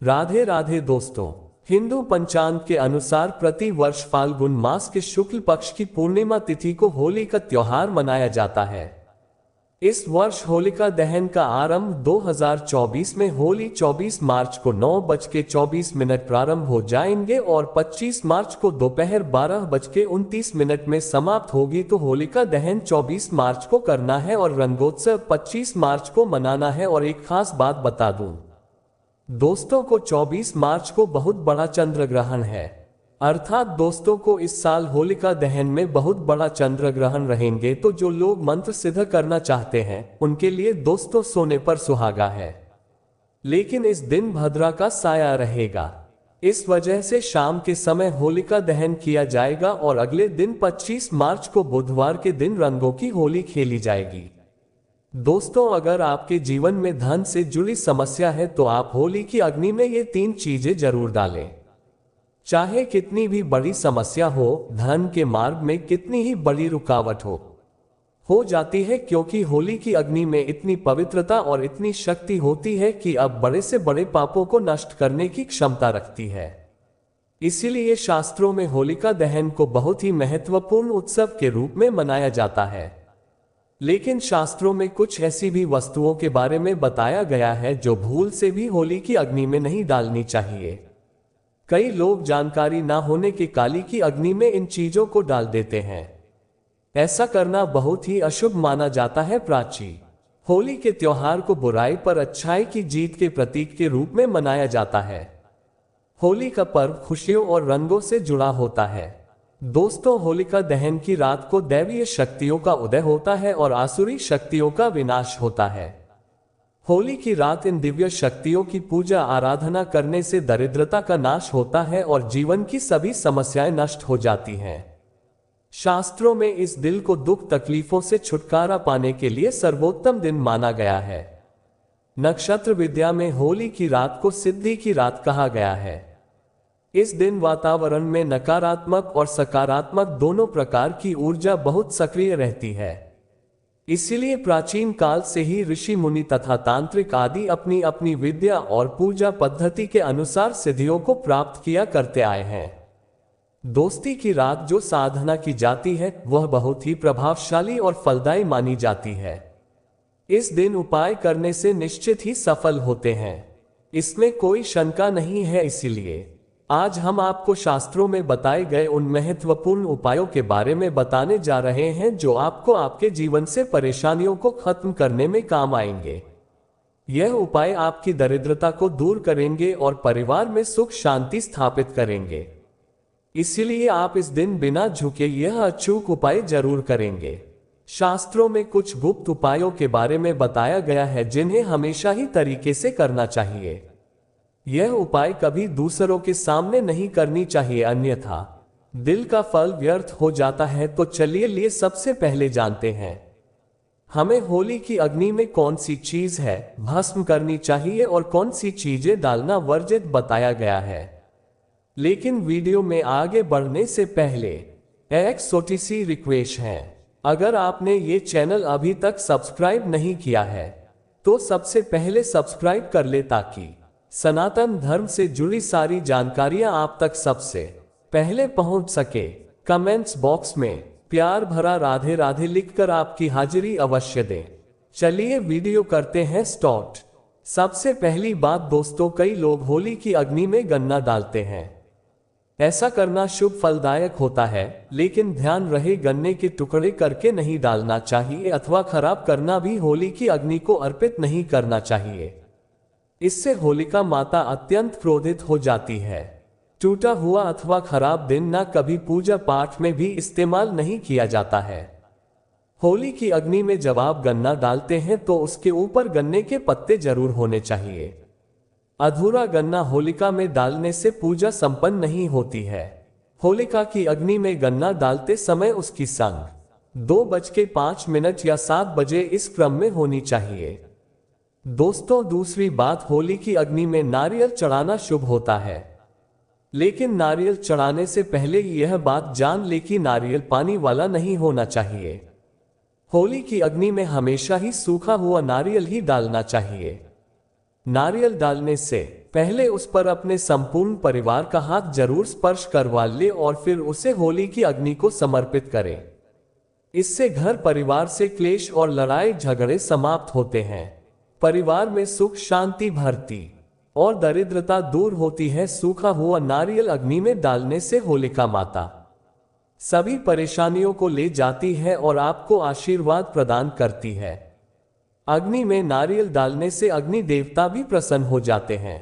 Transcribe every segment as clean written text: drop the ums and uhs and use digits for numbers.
राधे राधे दोस्तों। हिंदू पंचांग के अनुसार प्रति वर्ष फाल्गुन मास के शुक्ल पक्ष की पूर्णिमा तिथि को होली का त्योहार मनाया जाता है। इस वर्ष होलिका दहन का आरंभ 2024 में होली 24 मार्च को 9:24 प्रारंभ हो जाएंगे और 25 मार्च को दोपहर 12:29 में समाप्त होगी। तो होलिका दहन 24 मार्च को करना है और रंगोत्सव 25 मार्च को मनाना है। और एक खास बात बता दूं दोस्तों को 24 मार्च को बहुत बड़ा चंद्र ग्रहण है, अर्थात दोस्तों को इस साल होलिका दहन में बहुत बड़ा चंद्र ग्रहण रहेंगे। तो जो लोग मंत्र सिद्ध करना चाहते हैं उनके लिए दोस्तों सोने पर सुहागा है, लेकिन इस दिन भद्रा का साया रहेगा। इस वजह से शाम के समय होलिका दहन किया जाएगा और अगले दिन 25 मार्च को बुधवार के दिन रंगों की होली खेली जाएगी। दोस्तों अगर आपके जीवन में धन से जुड़ी समस्या है तो आप होली की अग्नि में ये 3 चीजें जरूर डालें। चाहे कितनी भी बड़ी समस्या हो, धन के मार्ग में कितनी ही बड़ी रुकावट हो जाती है, क्योंकि होली की अग्नि में इतनी पवित्रता और इतनी शक्ति होती है कि अब बड़े से बड़े पापों को नष्ट करने की क्षमता रखती है। इसीलिए शास्त्रों में होलिका दहन को बहुत ही महत्वपूर्ण उत्सव के रूप में मनाया जाता है। लेकिन शास्त्रों में कुछ ऐसी भी वस्तुओं के बारे में बताया गया है जो भूल से भी होली की अग्नि में नहीं डालनी चाहिए। कई लोग जानकारी ना होने के काली की अग्नि में इन चीजों को डाल देते हैं। ऐसा करना बहुत ही अशुभ माना जाता है। प्राची होली के त्योहार को बुराई पर अच्छाई की जीत के प्रतीक के रूप में मनाया जाता है। होली का पर्व खुशियों और रंगों से जुड़ा होता है। दोस्तों होलिका दहन की रात को दैवीय शक्तियों का उदय होता है और आसुरी शक्तियों का विनाश होता है। होली की रात इन दिव्य शक्तियों की पूजा आराधना करने से दरिद्रता का नाश होता है और जीवन की सभी समस्याएं नष्ट हो जाती हैं। शास्त्रों में इस दिल को दुख तकलीफों से छुटकारा पाने के लिए सर्वोत्तम दिन माना गया है। नक्षत्र विद्या में होली की रात को सिद्धि की रात कहा गया है। इस दिन वातावरण में नकारात्मक और सकारात्मक दोनों प्रकार की ऊर्जा बहुत सक्रिय रहती है। इसीलिए प्राचीन काल से ही ऋषि मुनि तथा तांत्रिक आदि अपनी अपनी विद्या और पूजा पद्धति के अनुसार सिद्धियों को प्राप्त किया करते आए हैं। दोस्ती की रात जो साधना की जाती है वह बहुत ही प्रभावशाली और फलदायी मानी जाती है। इस दिन उपाय करने से निश्चित ही सफल होते हैं, इसमें कोई शंका नहीं है। इसीलिए आज हम आपको शास्त्रों में बताए गए उन महत्वपूर्ण उपायों के बारे में बताने जा रहे हैं जो आपको आपके जीवन से परेशानियों को खत्म करने में काम आएंगे। यह उपाय आपकी दरिद्रता को दूर करेंगे और परिवार में सुख शांति स्थापित करेंगे। इसीलिए आप इस दिन बिना झुके यह अचूक उपाय जरूर करेंगे। शास्त्रों में कुछ गुप्त उपायों के बारे में बताया गया है जिन्हें हमेशा ही तरीके से करना चाहिए। यह उपाय कभी दूसरों के सामने नहीं करनी चाहिए, अन्यथा दिल का फल व्यर्थ हो जाता है। तो चलिए सबसे पहले जानते हैं हमें होली की अग्नि में कौन सी चीज है भस्म करनी चाहिए और कौन सी चीजें डालना वर्जित बताया गया है। लेकिन वीडियो में आगे बढ़ने से पहले एक छोटी सी रिक्वेस्ट है, अगर आपने ये चैनल अभी तक सब्सक्राइब नहीं किया है तो सबसे पहले सब्सक्राइब कर ले ताकि सनातन धर्म से जुड़ी सारी जानकारियां आप तक सबसे पहले पहुंच सके। कमेंट्स बॉक्स में प्यार भरा राधे राधे लिखकर आपकी हाजिरी अवश्य दें। चलिए वीडियो करते हैं स्टार्ट। सबसे पहली बात दोस्तों, कई लोग होली की अग्नि में गन्ना डालते हैं। ऐसा करना शुभ फलदायक होता है, लेकिन ध्यान रहे गन्ने के टुकड़े करके नहीं डालना चाहिए अथवा खराब करना भी होली की अग्नि को अर्पित नहीं करना चाहिए। इससे होलिका माता अत्यंत क्रोधित हो जाती है। टूटा हुआ अथवा खराब दिन ना कभी पूजा पाठ में भी इस्तेमाल नहीं किया जाता है। होली की अग्नि में जब आप गन्ना डालते हैं तो उसके ऊपर गन्ने के पत्ते जरूर होने चाहिए। अधूरा गन्ना होलिका में डालने से पूजा संपन्न नहीं होती है। होलिका की अग्नि में गन्ना डालते समय उसकी संग 2:05 या 7 बजे इस क्रम में होनी चाहिए। दोस्तों दूसरी बात, होली की अग्नि में नारियल चढ़ाना शुभ होता है, लेकिन नारियल चढ़ाने से पहले यह बात जान ले कि नारियल पानी वाला नहीं होना चाहिए। होली की अग्नि में हमेशा ही सूखा हुआ नारियल ही डालना चाहिए। नारियल डालने से पहले उस पर अपने संपूर्ण परिवार का हाथ जरूर स्पर्श करवा ले और फिर उसे होली की अग्नि को समर्पित करें। इससे घर परिवार से क्लेश और लड़ाई झगड़े समाप्त होते हैं। परिवार में सुख शांति भरती और दरिद्रता दूर होती है। सूखा हुआ नारियल अग्नि में डालने से होलिका माता सभी परेशानियों को ले जाती है और आपको आशीर्वाद प्रदान करती है। अग्नि में नारियल डालने से अग्नि देवता भी प्रसन्न हो जाते हैं।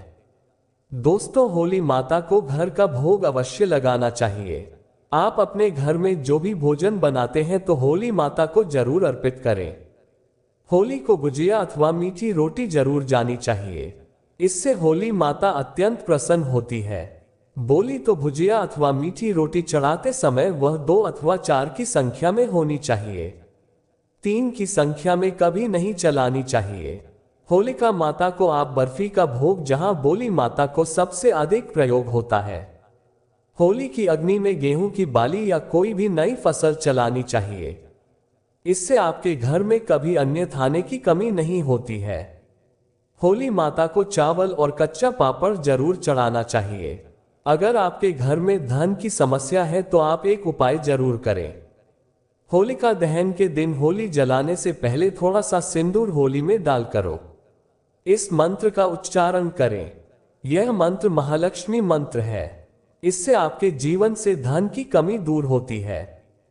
दोस्तों, होली माता को घर का भोग अवश्य लगाना चाहिए। आप अपने घर में जो भी भोजन बनाते हैं तो होली माता को जरूर अर्पित करें। होली को गुजिया अथवा मीठी रोटी जरूर जानी चाहिए। इससे होली माता अत्यंत प्रसन्न होती है। बोली तो भुजिया अथवा मीठी रोटी चढ़ाते समय वह 2 अथवा 4 की संख्या में होनी चाहिए। 3 की संख्या में कभी नहीं चलानी चाहिए। होलिका माता को आप बर्फी का भोग, जहां बोली माता को सबसे अधिक प्रयोग होता है। होली की अग्नि में गेहूं की बाली या कोई भी नई फसल चलानी चाहिए। इससे आपके घर में कभी अन्य खाने की कमी नहीं होती है। होली माता को चावल और कच्चा पापड़ जरूर चढ़ाना चाहिए। अगर आपके घर में धन की समस्या है तो आप एक उपाय जरूर करें। होलिका दहन के दिन होली जलाने से पहले थोड़ा सा सिंदूर होली में डाल करो। इस मंत्र का उच्चारण करें। यह मंत्र महालक्ष्मी मंत्र है। इससे आपके जीवन से धन की कमी दूर होती है।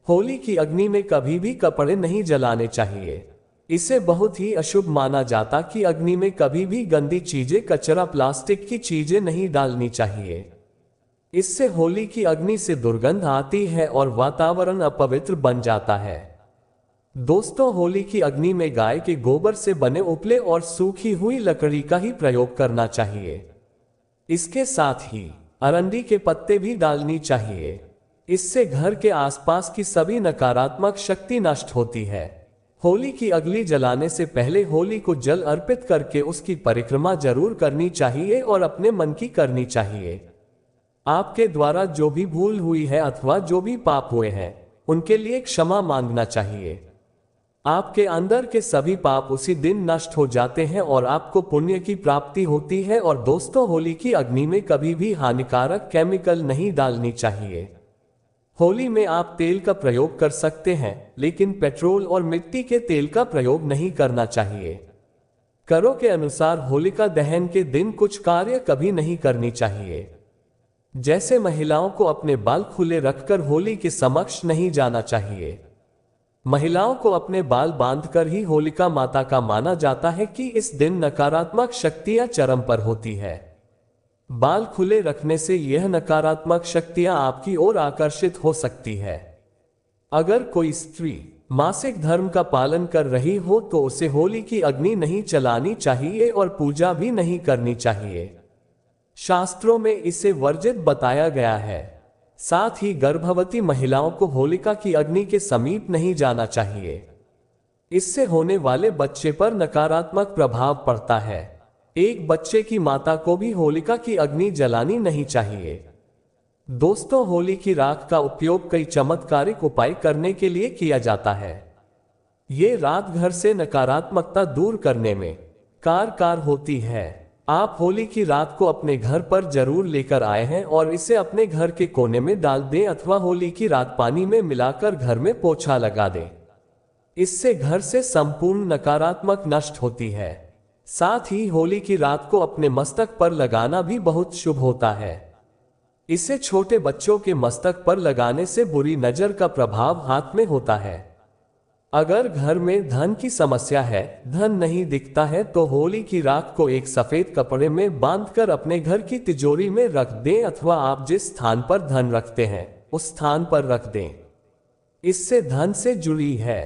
होली की अग्नि में कभी भी कपड़े नहीं जलाने चाहिए। इसे बहुत ही अशुभ माना जाता कि अग्नि में कभी भी गंदी चीजें, कचरा, प्लास्टिक की चीजें नहीं डालनी चाहिए। इससे होली की अग्नि से दुर्गंध आती है और वातावरण अपवित्र बन जाता है। दोस्तों, होली की अग्नि में गाय के गोबर से बने उपले और सूखी हुई लकड़ी का ही प्रयोग करना चाहिए। इसके साथ ही अरंडी के पत्ते भी डालनी चाहिए। इससे घर के आसपास की सभी नकारात्मक शक्ति नष्ट होती है। होली की अग्नि जलाने से पहले होली को जल अर्पित करके उसकी परिक्रमा जरूर करनी चाहिए और अपने मन की करनी चाहिए। आपके द्वारा जो भी भूल हुई है अथवा जो भी पाप हुए हैं उनके लिए क्षमा मांगना चाहिए। आपके अंदर के सभी पाप उसी दिन नष्ट हो जाते हैं और आपको पुण्य की प्राप्ति होती है। और दोस्तों, होली की अग्नि में कभी भी हानिकारक केमिकल नहीं डालनी चाहिए। होली में आप तेल का प्रयोग कर सकते हैं, लेकिन पेट्रोल और मिट्टी के तेल का प्रयोग नहीं करना चाहिए। करों के अनुसार होलिका दहन के दिन कुछ कार्य कभी नहीं करनी चाहिए। जैसे महिलाओं को अपने बाल खुले रखकर होली के समक्ष नहीं जाना चाहिए। महिलाओं को अपने बाल बांधकर ही होलिका माता का माना जाता है कि इस दिन नकारात्मक शक्तियां चरम पर होती है। बाल खुले रखने से यह नकारात्मक शक्तियां आपकी ओर आकर्षित हो सकती है। अगर कोई स्त्री मासिक धर्म का पालन कर रही हो तो उसे होली की अग्नि नहीं चलानी चाहिए और पूजा भी नहीं करनी चाहिए। शास्त्रों में इसे वर्जित बताया गया है। साथ ही गर्भवती महिलाओं को होलिका की अग्नि के समीप नहीं जाना चाहिए। इससे होने वाले बच्चे पर नकारात्मक प्रभाव पड़ता है। एक बच्चे की माता को भी होलिका की अग्नि जलानी नहीं चाहिए। दोस्तों, होली की राख का उपयोग कई चमत्कारिक उपाय करने के लिए किया जाता है। ये राख घर से नकारात्मकता दूर करने में कारगर होती है। आप होली की राख को अपने घर पर जरूर लेकर आए हैं और इसे अपने घर के कोने में डाल दें अथवा होली की राख पानी में मिलाकर घर में पोछा लगा दें। इससे घर से संपूर्ण नकारात्मक नष्ट होती है। साथ ही होली की राख को अपने मस्तक पर लगाना भी बहुत शुभ होता है। इसे छोटे बच्चों के मस्तक पर लगाने से बुरी नजर का प्रभाव हाथ में होता है। अगर घर में धन की समस्या है, धन नहीं दिखता है, तो होली की राख को एक सफेद कपड़े में बांधकर अपने घर की तिजोरी में रख दें अथवा आप जिस स्थान पर धन रखते हैं उस स्थान पर रख दें। इससे धन से जुड़ी है।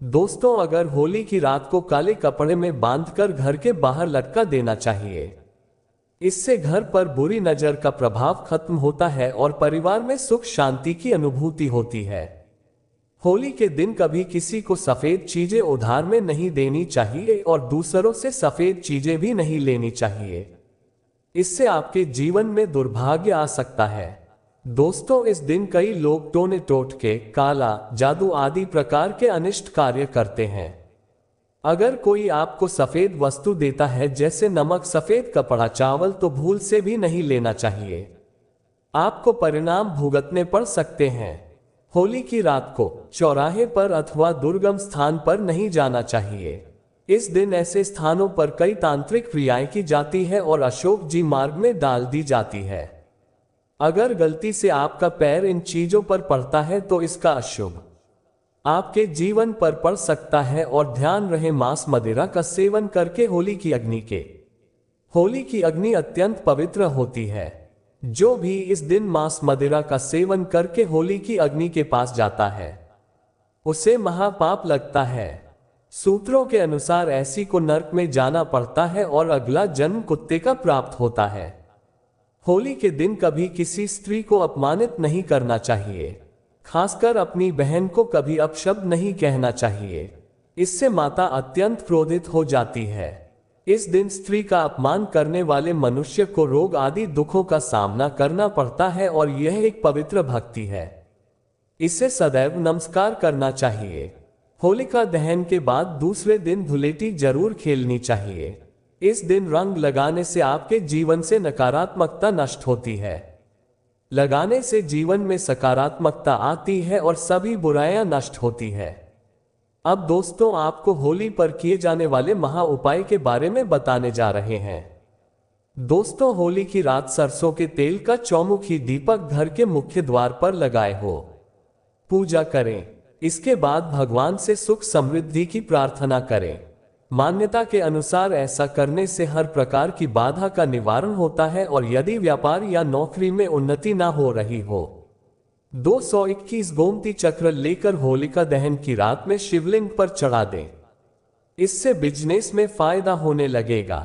दोस्तों, अगर होली की राख को काले कपड़े में बांधकर घर के बाहर लटका देना चाहिए। इससे घर पर बुरी नजर का प्रभाव खत्म होता है और परिवार में सुख शांति की अनुभूति होती है। होली के दिन कभी किसी को सफेद चीजें उधार में नहीं देनी चाहिए और दूसरों से सफेद चीजें भी नहीं लेनी चाहिए। इससे आपके जीवन में दुर्भाग्य आ सकता है। दोस्तों, इस दिन कई लोग टोने टोटके, काला जादू आदि प्रकार के अनिष्ट कार्य करते हैं। अगर कोई आपको सफेद वस्तु देता है जैसे नमक, सफेद कपड़ा, चावल, तो भूल से भी नहीं लेना चाहिए। आपको परिणाम भुगतने पड़ सकते हैं। होली की रात को चौराहे पर अथवा दुर्गम स्थान पर नहीं जाना चाहिए। इस दिन ऐसे स्थानों पर कई तांत्रिक क्रियाएं की जाती है और अशोक जी मार्ग में डाल दी जाती है। अगर गलती से आपका पैर इन चीजों पर पड़ता है तो इसका अशुभ आपके जीवन पर पड़ सकता है। और ध्यान रहे, मांस मदिरा का सेवन करके होली की अग्नि अत्यंत पवित्र होती है। जो भी इस दिन मांस मदिरा का सेवन करके होली की अग्नि के पास जाता है उसे महापाप लगता है। सूत्रों के अनुसार ऐसी को नरक में जाना पड़ता है और अगला जन्म कुत्ते का प्राप्त होता है। होली के दिन कभी किसी स्त्री को अपमानित नहीं करना चाहिए, खासकर अपनी बहन को कभी अपशब्द नहीं कहना चाहिए। इससे माता अत्यंत क्रोधित हो जाती है। इस दिन स्त्री का अपमान करने वाले मनुष्य को रोग आदि दुखों का सामना करना पड़ता है और यह एक पवित्र भक्ति है। इसे सदैव नमस्कार करना चाहिए। होलिका दहन के बाद दूसरे दिन धुलेटी जरूर खेलनी चाहिए। इस दिन रंग लगाने से आपके जीवन से नकारात्मकता नष्ट होती है। लगाने से जीवन में सकारात्मकता आती है और सभी बुराइयां नष्ट होती है। अब दोस्तों, आपको होली पर किए जाने वाले महा उपाय के बारे में बताने जा रहे हैं। दोस्तों, होली की रात सरसों के तेल का चौमुखी दीपक घर के मुख्य द्वार पर लगाए हो पूजा करें। इसके बाद भगवान से सुख समृद्धि की प्रार्थना करें। मान्यता के अनुसार ऐसा करने से हर प्रकार की बाधा का निवारण होता है और यदि व्यापार या नौकरी में उन्नति ना हो रही हो 221 गोमती चक्र लेकर होलिका दहन की रात में शिवलिंग पर चढ़ा दें। इससे बिजनेस में फायदा होने लगेगा,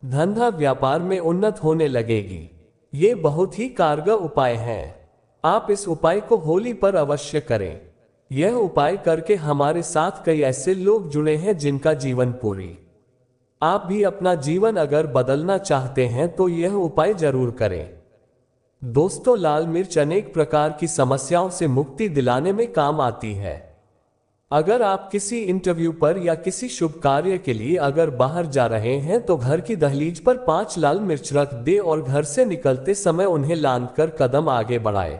धंधा व्यापार में उन्नत होने लगेगी। ये बहुत ही कारगर उपाय है। आप इस उपाय को होली पर अवश्य करें। यह उपाय करके हमारे साथ कई ऐसे लोग जुड़े हैं जिनका जीवन पूरी। आप भी अपना जीवन अगर बदलना चाहते हैं तो यह उपाय जरूर करें। दोस्तों, लाल मिर्च अनेक प्रकार की समस्याओं से मुक्ति दिलाने में काम आती है। अगर आप किसी इंटरव्यू पर या किसी शुभ कार्य के लिए अगर बाहर जा रहे हैं तो घर की दहलीज पर 5 लाल मिर्च रख दे और घर से निकलते समय उन्हें लांघ कर कदम आगे बढ़ाएं।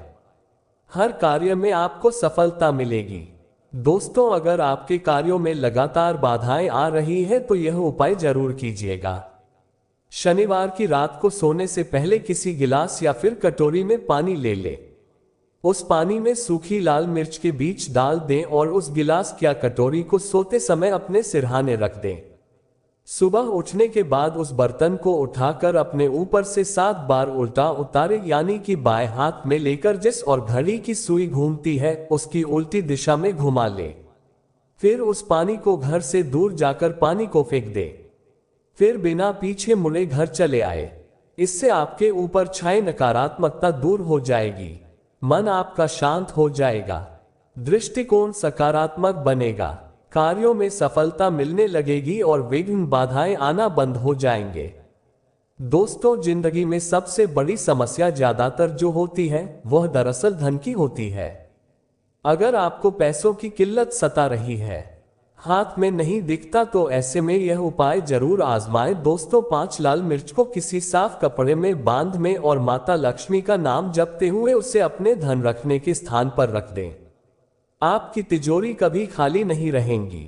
हर कार्य में आपको सफलता मिलेगी। दोस्तों, अगर आपके कार्यों में लगातार बाधाएं आ रही है तो यह उपाय जरूर कीजिएगा। शनिवार की रात को सोने से पहले किसी गिलास या फिर कटोरी में पानी ले लें। उस पानी में सूखी लाल मिर्च के बीज डाल दें और उस गिलास या कटोरी को सोते समय अपने सिरहाने रख दें। सुबह उठने के बाद उस बर्तन को उठाकर अपने ऊपर से 7 बार उल्टा उतारे, यानी कि बाएं हाथ में लेकर जिस और घड़ी की सुई घूमती है उसकी उल्टी दिशा में घुमा ले। फिर उस पानी को घर से दूर जाकर पानी को फेंक दे। फिर बिना पीछे मुड़े घर चले आए। इससे आपके ऊपर छाए नकारात्मकता दूर हो जाएगी, मन आपका शांत हो जाएगा, दृष्टिकोण सकारात्मक बनेगा, कार्यों में सफलता मिलने लगेगी और विघ्न बाधाएं आना बंद हो जाएंगे। दोस्तों, जिंदगी में सबसे बड़ी समस्या ज्यादातर जो होती है वह दरअसल धन की होती है। अगर आपको पैसों की किल्लत सता रही है, हाथ में नहीं दिखता, तो ऐसे में यह उपाय जरूर आजमाएं। दोस्तों, 5 लाल मिर्च को किसी साफ कपड़े में बांध में और माता लक्ष्मी का नाम जपते हुए उसे अपने धन रखने के स्थान पर रख दें। आपकी तिजोरी कभी खाली नहीं रहेंगी,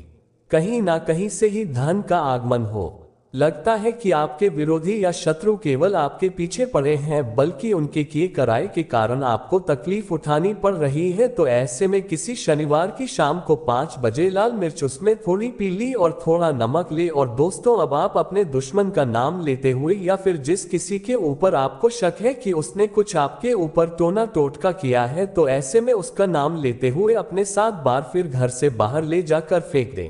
कहीं ना कहीं से ही धन का आगमन हो। लगता है कि आपके विरोधी या शत्रु केवल आपके पीछे पड़े हैं, बल्कि उनके किए कराए के कारण आपको तकलीफ उठानी पड़ रही है। तो ऐसे में किसी शनिवार की शाम को 5 बजे लाल मिर्च, उसमें थोड़ी पीली और थोड़ा नमक ले। और दोस्तों, अब आप अपने दुश्मन का नाम लेते हुए या फिर जिस किसी के ऊपर आपको शक है कि उसने कुछ आपके ऊपर टोना टोटका किया है, तो ऐसे में उसका नाम लेते हुए अपने 7 बार फिर घर से बाहर ले जाकर फेंक दें।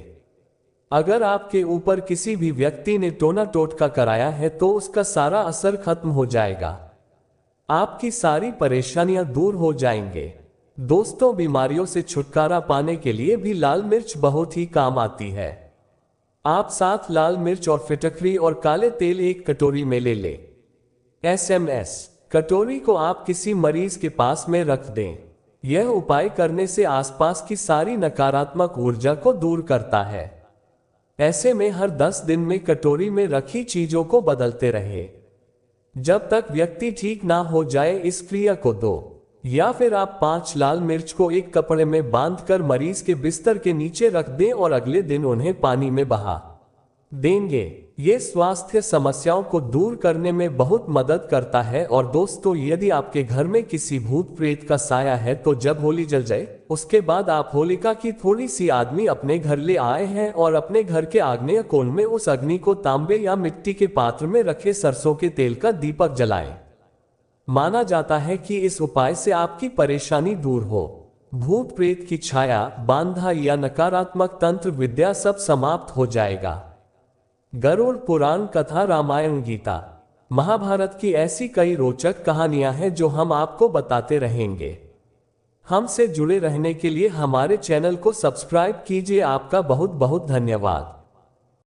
अगर आपके ऊपर किसी भी व्यक्ति ने टोना टोटका कराया है तो उसका सारा असर खत्म हो जाएगा, आपकी सारी परेशानियां दूर हो जाएंगे। दोस्तों, बीमारियों से छुटकारा पाने के लिए भी लाल मिर्च बहुत ही काम आती है। आप 7 लाल मिर्च और फिटकरी और काले तेल एक कटोरी में ले लें। SMS कटोरी को आप किसी मरीज के पास में रख दें। यह उपाय करने से आसपास की सारी नकारात्मक ऊर्जा को दूर करता है। ऐसे में हर 10 दिन में कटोरी में रखी चीजों को बदलते रहे जब तक व्यक्ति ठीक ना हो जाए। इस क्रिया को दो या फिर आप 5 लाल मिर्च को एक कपड़े में बांधकर मरीज के बिस्तर के नीचे रख दें और अगले दिन उन्हें पानी में बहा देंगे। ये स्वास्थ्य समस्याओं को दूर करने में बहुत मदद करता है। और दोस्तों, यदि आपके घर में किसी भूत प्रेत का साया है तो जब होली जल जाए उसके बाद आप होलिका की थोड़ी सी आदमी अपने घर ले आए हैं और अपने घर के आग्नेय कोण में उस अग्नि को तांबे या मिट्टी के पात्र में रखे सरसों के तेल का दीपक जलाएं। माना जाता है कि इस उपाय से आपकी परेशानी दूर हो, भूत प्रेत की छाया, बांधा या नकारात्मक तंत्र विद्या सब समाप्त हो जाएगा। गरुड़ पुराण कथा, रामायण, गीता, महाभारत की ऐसी कई रोचक कहानियां हैं जो हम आपको बताते रहेंगे। हमसे जुड़े रहने के लिए हमारे चैनल को सब्सक्राइब कीजिए। आपका बहुत बहुत धन्यवाद।